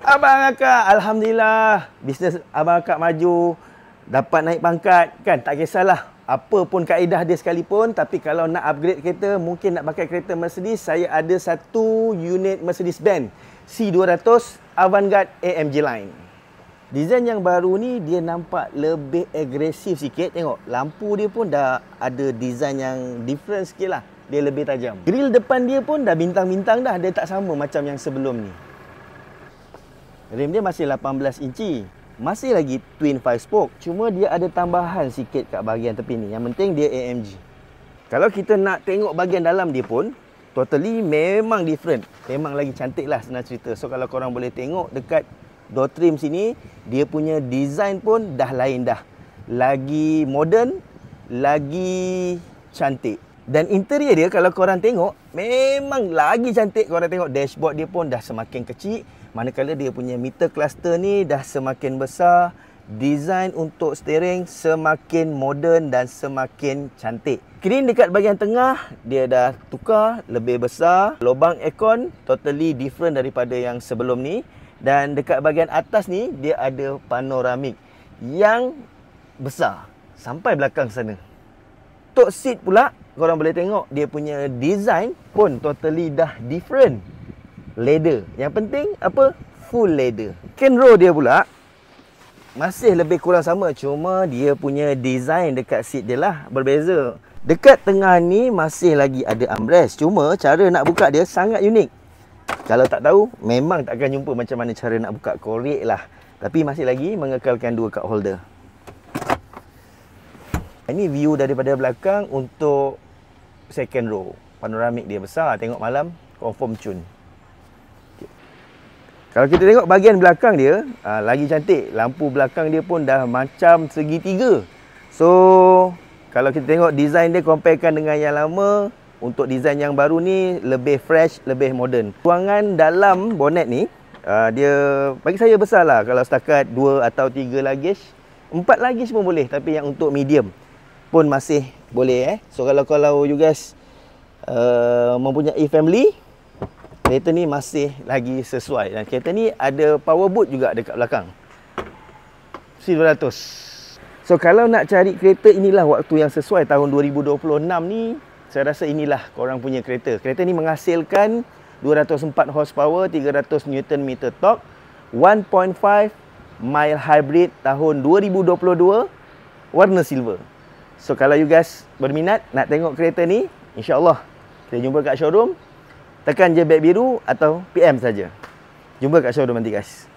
Abang Akak, Alhamdulillah, bisnes Abang Akak maju, dapat naik pangkat, kan? Tak kisahlah apa pun kaedah dia sekalipun, tapi kalau nak upgrade kereta, mungkin nak pakai kereta Mercedes, saya ada satu unit Mercedes-Benz C200 Avantgarde AMG Line. Design yang baru ni dia nampak lebih agresif sikit. Tengok, lampu dia pun dah ada design yang different sikit lah. Dia lebih tajam. Grill depan dia pun dah bintang-bintang dah. Dia tak sama macam yang sebelum ni. Rim dia masih 18 inci. Masih lagi twin 5 spoke. Cuma dia ada tambahan sikit kat bahagian tepi ni. Yang penting dia AMG. Kalau kita nak tengok bahagian dalam dia pun, totally memang different. Memang lagi cantik lah senang cerita. So kalau korang boleh tengok dekat door trim sini, dia punya design pun dah lain dah. Lagi modern, lagi cantik. Dan interior dia kalau korang tengok, memang lagi cantik. Korang tengok dashboard dia pun dah semakin kecil. Manakala dia punya meter cluster ni dah semakin besar. Design untuk steering semakin moden dan semakin cantik. Skrin dekat bahagian tengah dia dah tukar, lebih besar. Lubang aircon totally different daripada yang sebelum ni. Dan dekat bahagian atas ni dia ada panoramik yang besar sampai belakang sana. Untuk seat pula, korang boleh tengok dia punya design pun totally dah different. Leather. Yang penting apa? Full leather. Second row dia pula masih lebih kurang sama, cuma dia punya design dekat seat dia lah berbeza. Dekat tengah ni masih lagi ada armrest, cuma cara nak buka dia sangat unik. Kalau tak tahu, memang tak akan jumpa macam mana cara nak buka, korek lah. Tapi masih lagi mengekalkan dua cup holder. Ini view daripada belakang untuk second row. Panoramik dia besar, tengok malam confirm cun. Kalau kita tengok bahagian belakang dia, lagi cantik. Lampu belakang dia pun dah macam segitiga. So, kalau kita tengok design dia comparekan dengan yang lama, untuk design yang baru ni lebih fresh, lebih moden. Ruangan dalam bonnet ni, dia bagi saya besar lah. Kalau setakat 2 atau 3 luggage, 4 luggage pun boleh. Tapi yang untuk medium pun masih boleh. So, kalau you guys mempunyai family, kereta ni masih lagi sesuai. Dan kereta ni ada power boot juga dekat belakang. C200. So kalau nak cari kereta, inilah waktu yang sesuai. Tahun 2026 ni, saya rasa inilah korang punya kereta. Kereta ni menghasilkan 204 horsepower, 300 Nm torque, 1.5 mile hybrid tahun 2022, warna silver. So kalau you guys berminat nak tengok kereta ni, insya-Allah kita jumpa kat showroom. Tekan je beg biru atau PM saja. Jumpa kat showroom nanti guys.